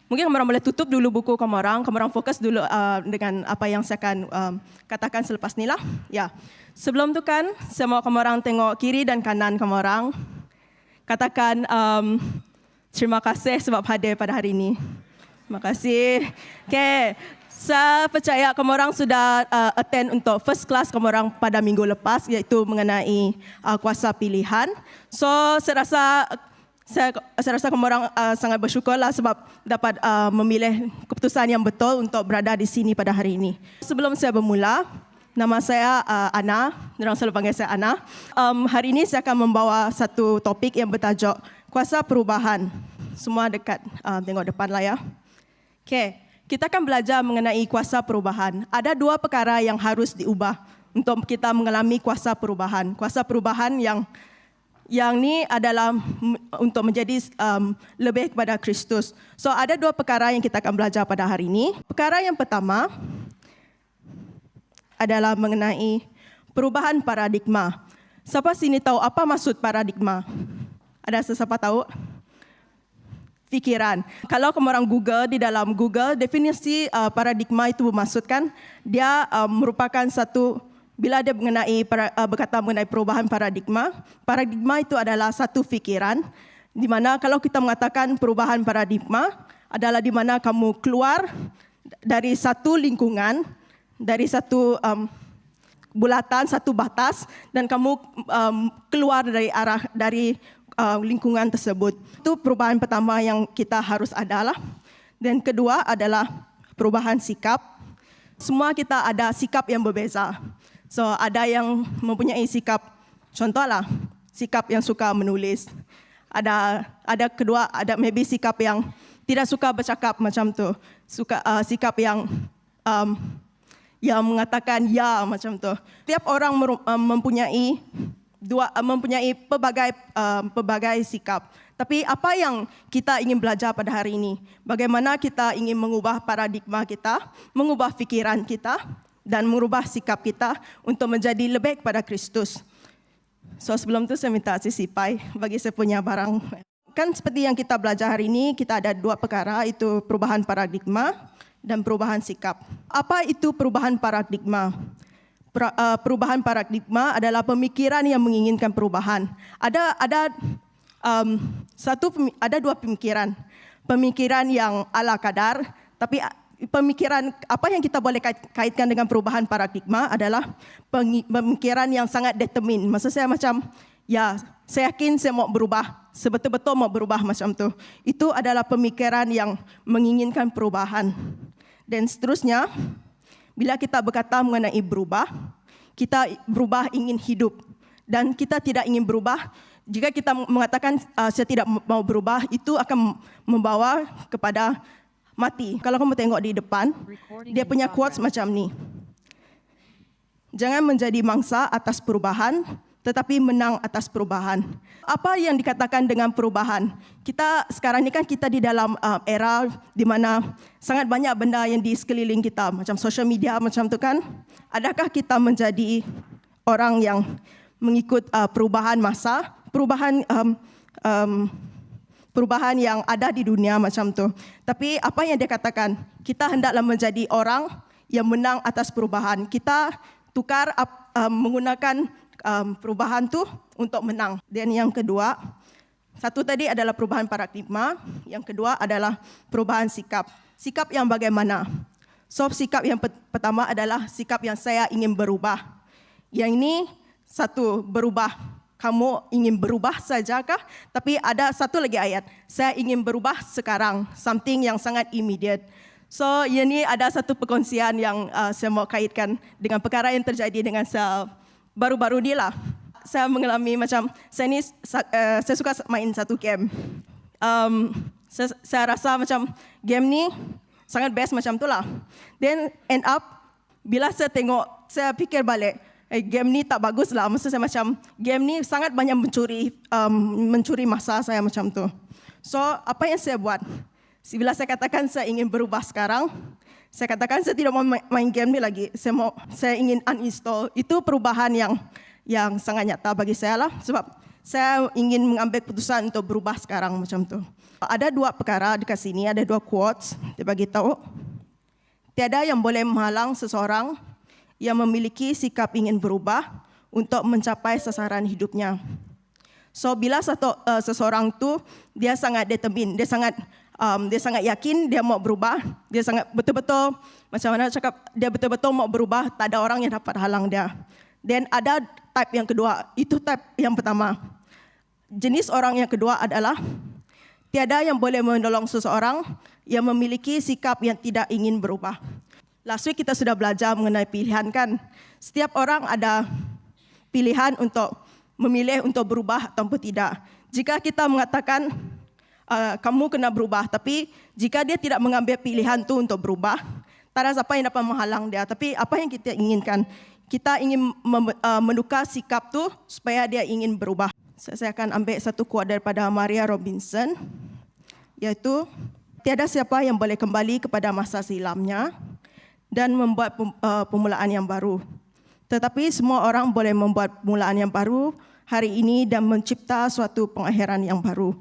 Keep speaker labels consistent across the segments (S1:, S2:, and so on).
S1: Mungkin kamu orang boleh tutup dulu buku kamu orang fokus dulu dengan apa yang saya akan katakan selepas ni lah. Ya. Sebelum tu kan, saya mau kamu orang tengok kiri dan kanan kamu orang. Katakan terima kasih sebab hadir pada hari ini. Terima kasih. Okay. Saya percaya kamu orang sudah attend untuk first class kamu orang pada minggu lepas, iaitu mengenai kuasa pilihan. So, saya rasa kamu orang sangat bersyukurlah sebab dapat memilih keputusan yang betul untuk berada di sini pada hari ini. Sebelum saya bermula, nama saya Ana, orang selalu panggil saya Ana. Hari ini saya akan membawa satu topik yang bertajuk kuasa perubahan. Semua dekat, tengok depan lah ya. Okay. Kita akan belajar mengenai kuasa perubahan. Ada dua perkara yang harus diubah untuk kita mengalami kuasa perubahan. Kuasa perubahan yang ni adalah untuk menjadi lebih kepada Kristus. So ada dua perkara yang kita akan belajar pada hari ini. Perkara yang pertama adalah mengenai perubahan paradigma. Siapa sini tahu apa maksud paradigma? Ada sesiapa tahu? Fikiran. Kalau kamu orang Google, di dalam Google, definisi paradigma itu bermaksudkan dia merupakan satu, bila dia berkata mengenai perubahan paradigma, paradigma itu adalah satu fikiran, di mana kalau kita mengatakan perubahan paradigma adalah di mana kamu keluar dari satu lingkungan, dari satu bulatan, satu batas, dan kamu keluar dari lingkungan tersebut. Itu perubahan pertama yang kita harus adalah. Dan kedua adalah perubahan sikap. Semua kita ada sikap yang berbeza. So ada yang mempunyai sikap, contohlah sikap yang suka menulis. Ada kedua, ada maybe sikap yang tidak suka bercakap macam tu. Sikap yang mengatakan ya macam tu. Tiap orang mempunyai pelbagai sikap. Tapi apa yang kita ingin belajar pada hari ini? Bagaimana kita ingin mengubah paradigma kita, mengubah fikiran kita, dan mengubah sikap kita untuk menjadi lebih kepada Kristus. So sebelum tu saya minta sisi Pai bagi saya punya barang. Kan seperti yang kita belajar hari ini, kita ada dua perkara, itu perubahan paradigma dan perubahan sikap. Apa itu perubahan paradigma? Perubahan paradigma adalah pemikiran yang menginginkan perubahan. Ada dua pemikiran. Pemikiran yang ala kadar, tapi pemikiran apa yang kita boleh kaitkan dengan perubahan paradigma adalah pemikiran yang sangat determined. Maksud saya macam, ya, saya yakin saya mau berubah, sebetul-betul mau berubah macam tu. Itu adalah pemikiran yang menginginkan perubahan. Dan seterusnya, bila kita berkata mengenai berubah, kita berubah ingin hidup. Dan kita tidak ingin berubah. Jika kita mengatakan saya tidak mau berubah, itu akan membawa kepada mati. Kalau kamu tengok di depan, dia punya quotes macam ni. Jangan menjadi mangsa atas perubahan, tetapi menang atas perubahan. Apa yang dikatakan dengan perubahan? Kita sekarang ni kan kita di dalam era di mana sangat banyak benda yang di sekeliling kita, macam social media macam tu kan. Adakah kita menjadi orang yang mengikut perubahan masa, perubahan yang ada di dunia macam tu? Tapi apa yang dia katakan? Kita hendaklah menjadi orang yang menang atas perubahan. Kita tukar menggunakan perubahan tu untuk menang. Dan yang kedua, satu tadi adalah perubahan paradigma, yang kedua adalah perubahan sikap. Sikap yang bagaimana? So, sikap yang pertama adalah sikap yang saya ingin berubah. Yang ini satu, berubah. Kamu ingin berubah sajakah? Tapi ada satu lagi ayat, saya ingin berubah sekarang, something yang sangat immediate. So, ini ada satu perkongsian yang saya mau kaitkan dengan perkara yang terjadi dengan saya baru-baru ni lah. Saya mengalami macam, saya suka main satu game. Saya rasa macam game ni sangat best macam tu lah. Then end up, bila saya tengok, saya fikir balik, game ni tak bagus lah. Maksud saya macam, game ni sangat banyak mencuri masa saya macam tu. So, apa yang saya buat? Bila saya katakan saya ingin berubah sekarang, saya katakan saya tidak mau main game ni lagi. Saya ingin uninstall. Itu perubahan yang sangat nyata bagi saya lah. Sebab saya ingin mengambil keputusan untuk berubah sekarang macam tu. Ada 2 perkara dekat sini, ada 2 quotes dia bagi tahu. Tiada yang boleh menghalang seseorang yang memiliki sikap ingin berubah untuk mencapai sasaran hidupnya. So bila seseorang tu dia sangat determined, dia sangat yakin dia mau berubah, dia sangat betul-betul macam mana cakap, dia betul-betul mau berubah, tak ada orang yang dapat halang dia. Dan ada type yang kedua, itu type yang pertama. Jenis orang yang kedua adalah tiada yang boleh menolong seseorang yang memiliki sikap yang tidak ingin berubah. Last week kita sudah belajar mengenai pilihan kan. Setiap orang ada pilihan untuk memilih untuk berubah atau tidak. Jika kita mengatakan kamu kena berubah, tapi jika dia tidak mengambil pilihan itu untuk berubah, tak ada siapa yang dapat menghalang dia. Tapi apa yang kita inginkan? Kita ingin menukar sikap tu supaya dia ingin berubah. Saya akan ambil satu quote daripada Maria Robinson, iaitu tiada siapa yang boleh kembali kepada masa silamnya dan membuat permulaan yang baru. Tetapi semua orang boleh membuat permulaan yang baru hari ini dan mencipta suatu pengakhiran yang baru.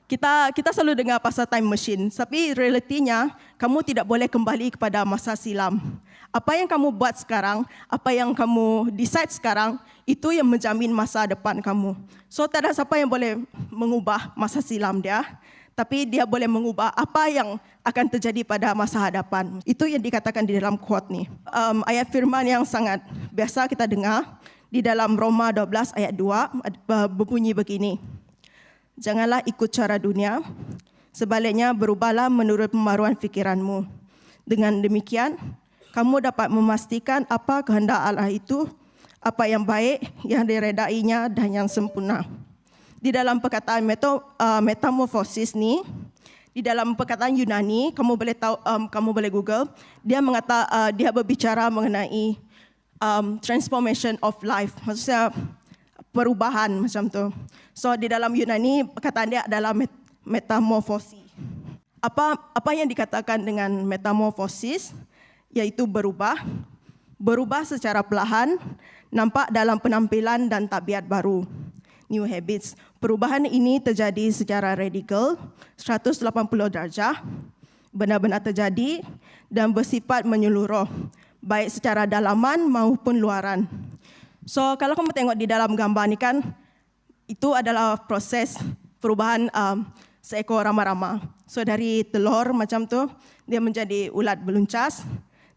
S1: Kita selalu dengar pasal time machine, tapi realitinya kamu tidak boleh kembali kepada masa silam. Apa yang kamu buat sekarang, apa yang kamu decide sekarang, itu yang menjamin masa depan kamu. So tak ada siapa yang boleh mengubah masa silam dia, tapi dia boleh mengubah apa yang akan terjadi pada masa hadapan. Itu yang dikatakan di dalam quote ni. Ayat firman yang sangat biasa kita dengar di dalam Roma 12 ayat 2 berbunyi begini. Janganlah ikut cara dunia, sebaliknya berubahlah menurut pembaruan fikiranmu. Dengan demikian, kamu dapat memastikan apa kehendak Allah itu, apa yang baik, yang diredainya dan yang sempurna. Di dalam perkataan metamorfosis ni, di dalam perkataan Yunani, kamu boleh Google, dia berbicara mengenai transformation of life, maksudnya perubahan macam tu. So di dalam Yunani perkataan dia adalah metamorfosis. Apa yang dikatakan dengan metamorfosis? Iaitu berubah secara perlahan, nampak dalam penampilan dan tabiat baru. New habits. Perubahan ini terjadi secara radikal, 180 darjah, benar-benar terjadi dan bersifat menyeluruh, baik secara dalaman maupun luaran. So kalau kamu tengok di dalam gambar ni kan, itu adalah proses perubahan seekor rama-rama. So dari telur macam tu, dia menjadi ulat beluncas,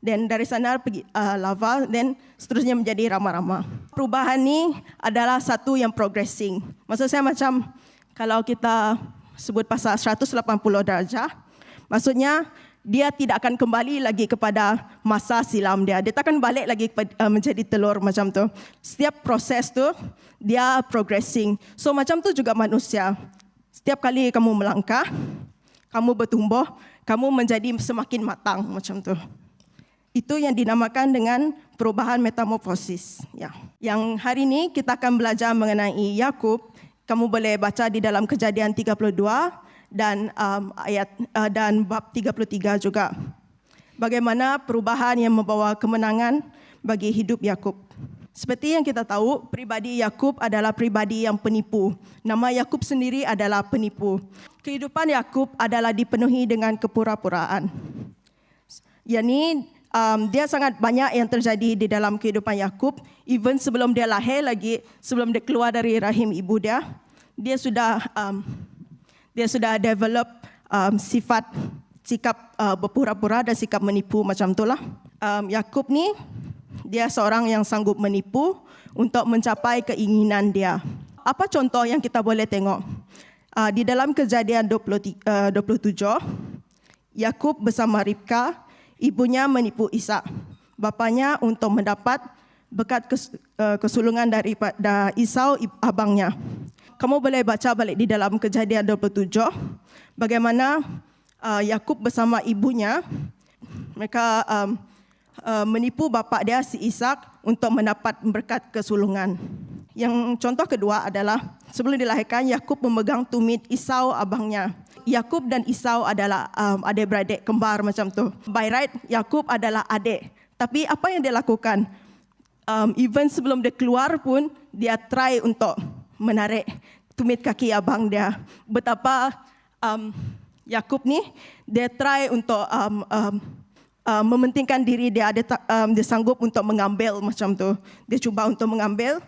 S1: dan dari sana pergi larva, dan seterusnya menjadi rama-rama. Perubahan ni adalah satu yang progressing. Maksud saya macam kalau kita sebut pasal 180 darjah, maksudnya dia tidak akan kembali lagi kepada masa silam dia. Dia tak akan balik lagi menjadi telur macam tu. Setiap proses tu, dia progressing. So macam tu juga manusia. Setiap kali kamu melangkah, kamu bertumbuh, kamu menjadi semakin matang macam tu. Itu yang dinamakan dengan perubahan metamorfosis. Ya. Yang hari ini kita akan belajar mengenai Yakub. Kamu boleh baca di dalam Kejadian 32 dan dan bab 33 juga. Bagaimana perubahan yang membawa kemenangan bagi hidup Yakub. Seperti yang kita tahu, pribadi Yakub adalah pribadi yang penipu. Nama Yakub sendiri adalah penipu. Kehidupan Yakub adalah dipenuhi dengan kepura-puraan. Dia sangat banyak yang terjadi di dalam kehidupan Yakub. Even sebelum dia lahir lagi, sebelum dia keluar dari rahim ibu dia, dia sudah develop sikap berpura-pura dan sikap menipu macam itulah. Yakub ni dia seorang yang sanggup menipu untuk mencapai keinginan dia. Apa contoh yang kita boleh tengok? Di dalam Kejadian 27, Yakub bersama Ribka, ibunya menipu Ishak, bapanya untuk mendapat berkat kesulungan daripada Esau abangnya. Kamu boleh baca balik di dalam Kejadian 27 bagaimana Yakub bersama ibunya mereka menipu bapa dia si Ishak untuk mendapat berkat kesulungan. Yang contoh kedua adalah sebelum dilahirkan Yakub memegang tumit Esau abangnya. Yakub dan Esau adalah adik-beradik kembar macam tu. By right Yakub adalah adik. Tapi apa yang dia lakukan? Even sebelum dia keluar pun dia try untuk menarik tumit kaki abang dia. Betapa Yakub ni dia try untuk mementingkan diri dia, dia sanggup untuk mengambil macam tu. Dia cuba untuk mengambil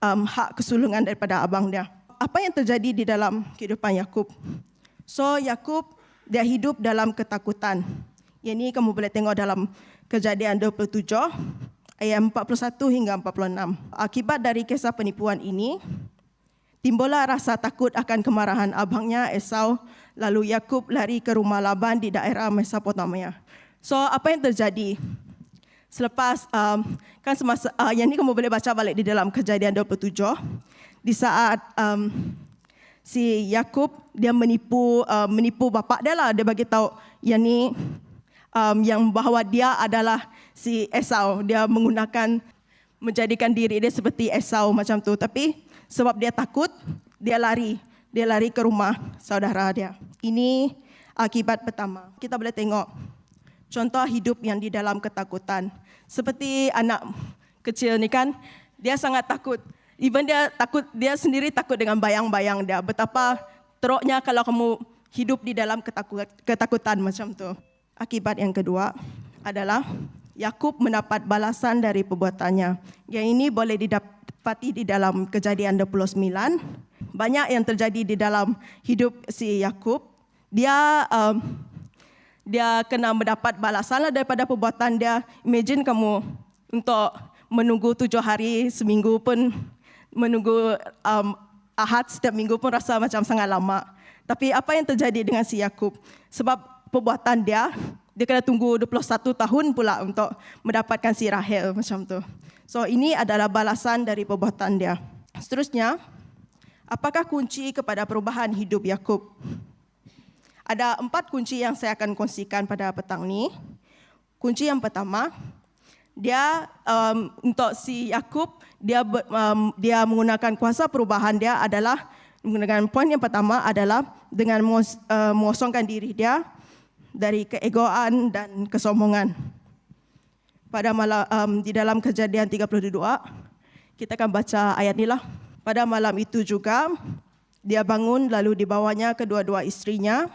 S1: hak kesulungan daripada abang dia. Apa yang terjadi di dalam kehidupan Yakub? So Yakub dia hidup dalam ketakutan. Yang ini kamu boleh tengok dalam Kejadian 27 ayat 41 hingga 46. Akibat dari kisah penipuan ini, timbullah rasa takut akan kemarahan abangnya Esau, lalu Yakub lari ke rumah Laban di daerah Mesopotamia. So apa yang terjadi? Selepas kan semasa yang ini kamu boleh baca balik di dalam Kejadian 27, di saat si Yakub dia menipu bapa dia lah, dia bagi tahu yang ni yang bahawa dia adalah si Esau. Dia menjadikan diri dia seperti Esau macam tu. Tapi sebab dia takut, dia lari ke rumah saudara dia. Ini akibat pertama. Kita boleh tengok contoh hidup yang di dalam ketakutan. Seperti anak kecil ni kan, dia sangat takut. Even dia sendiri takut dengan bayang-bayang dia. Betapa teruknya kalau kamu hidup di dalam ketakutan macam tu. Akibat yang kedua adalah Yakub mendapat balasan dari perbuatannya. Yang ini boleh didapati di dalam Kejadian 29. Banyak yang terjadi di dalam hidup si Yakub. Dia kena mendapat balasan daripada perbuatan dia. Imagine kamu untuk menunggu 7 hari seminggu pun, menunggu Ahad setiap minggu pun rasa macam sangat lama. Tapi apa yang terjadi dengan si Yakub? Sebab perbuatan dia kena tunggu 21 tahun pula untuk mendapatkan si Rahel macam tu. So ini adalah balasan dari perbuatan dia. Seterusnya, apakah kunci kepada perubahan hidup Yakub? Ada 4 kunci yang saya akan kongsikan pada petang ni. Kunci yang pertama, dia untuk si Yakub, dia menggunakan kuasa perubahan dia adalah dengan poin yang pertama adalah dengan mengosongkan diri dia dari keegoan dan kesombongan. Pada malam di dalam Kejadian 32, kita akan baca ayat ni lah. Pada malam itu juga dia bangun lalu dibawanya kedua-dua istrinya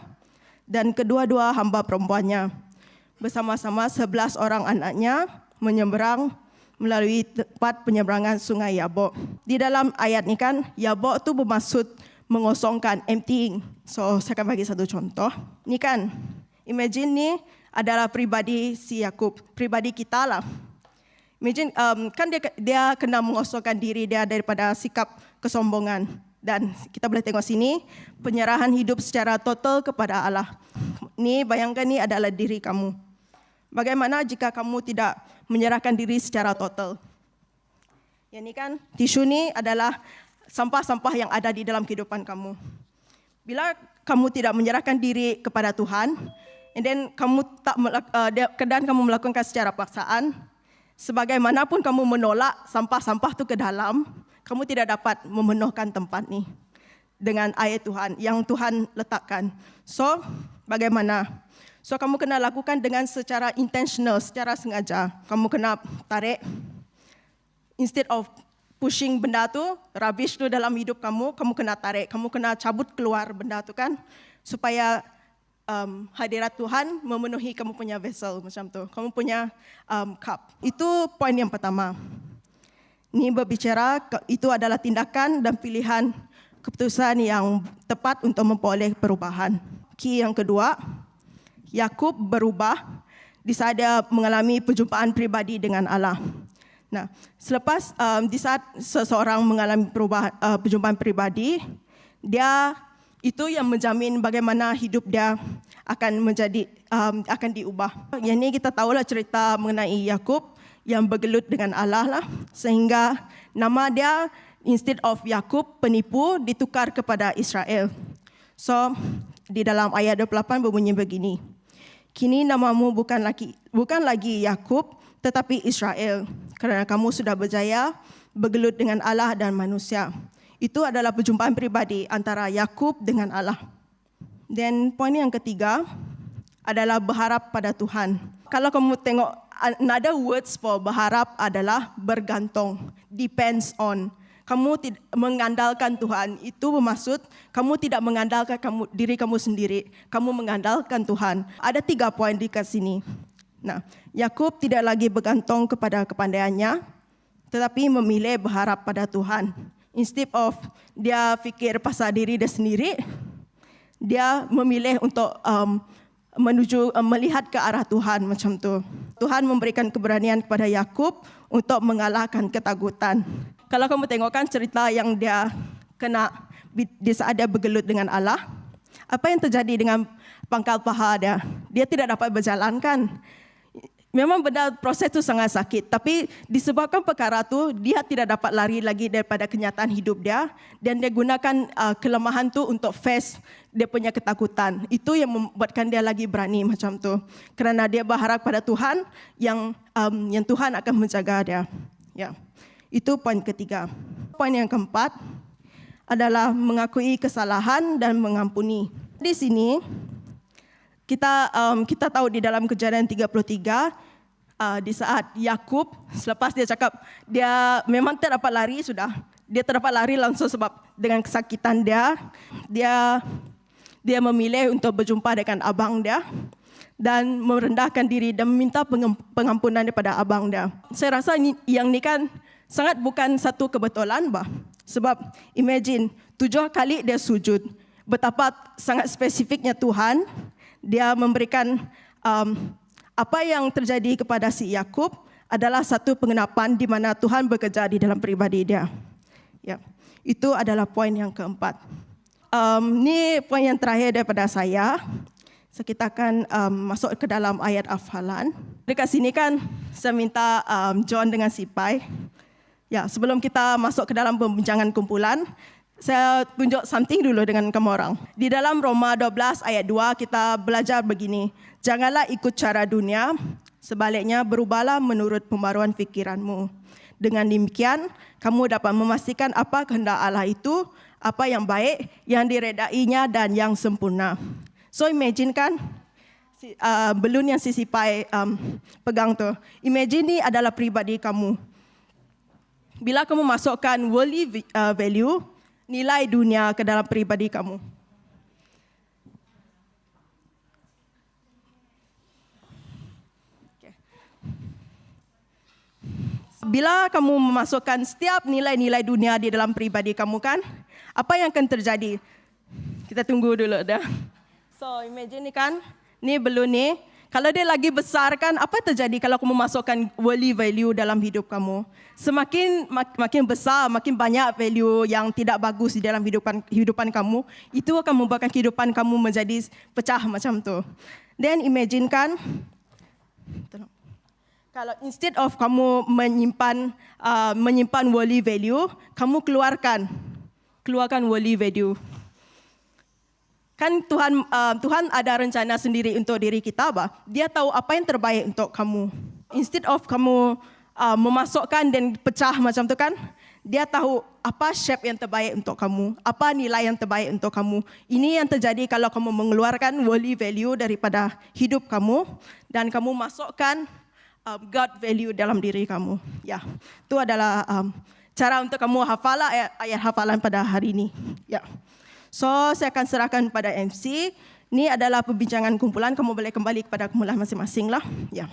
S1: dan kedua-dua hamba perempuannya bersama-sama 11 orang anaknya menyeberang melalui tempat penyeberangan sungai Yabok. Di dalam ayat ni kan, Yabok tu bermaksud mengosongkan, emptying. So saya akan bagi satu contoh. Ni kan, imagine ni adalah pribadi si Yakub, pribadi kita lah. Imagine kan dia kena mengosongkan diri dia daripada sikap kesombongan. Dan kita boleh tengok sini, penyerahan hidup secara total kepada Allah. Ni bayangkan ni adalah diri kamu. Bagaimana jika kamu tidak menyerahkan diri secara total? Yang ni kan, tisu ni adalah sampah-sampah yang ada di dalam kehidupan kamu. Bila kamu tidak menyerahkan diri kepada Tuhan, and then kamu kamu melakukan secara paksaan, sebagaimanapun kamu menolak sampah-sampah tu ke dalam, kamu tidak dapat memenuhkan tempat ni dengan air Tuhan yang Tuhan letakkan. So, bagaimana? So, kamu kena lakukan dengan secara intentional, secara sengaja. Kamu kena tarik, instead of pushing benda tu, rubbish tu dalam hidup kamu, kamu kena tarik, kamu kena cabut keluar benda tu kan, supaya hadirat Tuhan memenuhi kamu punya vessel macam tu, kamu punya cup. Itu poin yang pertama. Ini berbicara, itu adalah tindakan dan pilihan keputusan yang tepat untuk memperoleh perubahan. Key yang kedua, Yakub berubah di saat dia mengalami perjumpaan pribadi dengan Allah. Nah, selepas di saat seseorang mengalami perjumpaan pribadi, dia itu yang menjamin bagaimana hidup dia akan diubah. Yang ini kita tahulah cerita mengenai Yakub yang bergelut dengan Allah lah, sehingga nama dia instead of Yakub penipu ditukar kepada Israel. So di dalam ayat 28 berbunyi begini. Kini namamu bukan lagi Yakub tetapi Israel, kerana kamu sudah berjaya bergelut dengan Allah dan manusia. Itu adalah perjumpaan pribadi antara Yakub dengan Allah. Dan poin yang ketiga adalah berharap pada Tuhan. Kalau kamu tengok, another words for berharap adalah bergantung, depends on. kamu mengandalkan Tuhan. Itu bermaksud kamu tidak mengandalkan diri kamu sendiri. Kamu mengandalkan Tuhan. Ada 3 poin di sini. Nah, Yakub tidak lagi bergantung kepada kepandaiannya, tetapi memilih berharap pada Tuhan. Instead of dia fikir pasal diri dia sendiri, dia memilih untuk melihat ke arah Tuhan macam tu. Tuhan memberikan keberanian kepada Yakub untuk mengalahkan ketakutan. Kalau kamu tengokkan cerita yang dia kena di saat dia bergelut dengan Allah, apa yang terjadi dengan pangkal paha dia? Dia tidak dapat berjalankan. Memang benar proses itu sangat sakit, tapi disebabkan perkara itu dia tidak dapat lari lagi daripada kenyataan hidup dia, dan dia gunakan kelemahan itu untuk face dia punya ketakutan. Itu yang membuatkan dia lagi berani macam tu, kerana dia berharap pada Tuhan yang Tuhan akan menjaga dia. Ya, itu poin ketiga. Poin yang keempat adalah mengakui kesalahan dan mengampuni. Di sini kita tahu di dalam Kejadian 33, di saat Yakub selepas dia cakap dia memang tak dapat lari sudah. Dia tak dapat lari langsung sebab dengan kesakitan dia memilih untuk berjumpa dengan abang dia dan merendahkan diri dan meminta pengampunan daripada abang dia. Saya rasa yang ni kan sangat bukan satu kebetulan bah. Sebab imagine 7 kali dia sujud. Betapa sangat spesifiknya Tuhan. Dia memberikan apa yang terjadi kepada si Yakub adalah satu pengenapan di mana Tuhan bekerja di dalam pribadi dia. Ya, itu adalah poin yang keempat. Ini poin yang terakhir daripada saya. So, kita akan masuk ke dalam ayat hafalan. Dekat sini kan saya minta John dengan Sipai. Ya, sebelum kita masuk ke dalam pembincangan kumpulan, saya tunjuk something dulu dengan kamu orang. Di dalam Roma 12 ayat 2 kita belajar begini. Janganlah ikut cara dunia, sebaliknya berubahlah menurut pembaruan fikiranmu. Dengan demikian, kamu dapat memastikan apa kehendak Allah itu, apa yang baik, yang diredainya dan yang sempurna. So imagine kan, belun yang si Sipai pegang tu. Imagine ni adalah pribadi kamu. Bila kamu masukkan worldly value, nilai dunia ke dalam pribadi kamu. Okay. Bila kamu memasukkan setiap nilai-nilai dunia di dalam pribadi kamu kan, apa yang akan terjadi? Kita tunggu dulu dah. So imagine ni kan, ni belum ni. Kalau dia lagi besar kan, apa terjadi kalau kamu masukkan worldly value dalam hidup kamu? Makin besar, makin banyak value yang tidak bagus di dalam hidupan kamu, itu akan membuatkan kehidupan kamu menjadi pecah macam tu. Then imagine kan, kalau instead of kamu menyimpan worldly value, kamu keluarkan worldly value. Kan Tuhan ada rencana sendiri untuk diri kita, bah. Dia tahu apa yang terbaik untuk kamu. Instead of kamu memasukkan dan pecah macam tu kan, dia tahu apa shape yang terbaik untuk kamu, apa nilai yang terbaik untuk kamu. Ini yang terjadi kalau kamu mengeluarkan worldly value daripada hidup kamu dan kamu masukkan God value dalam diri kamu. Ya, itu adalah cara untuk kamu hafal ayat hafalan pada hari ini. Ya. So, saya akan serahkan pada MC. Ini adalah perbincangan kumpulan. Kamu boleh kembali kepada kumpulan masing-masing lah. Ya.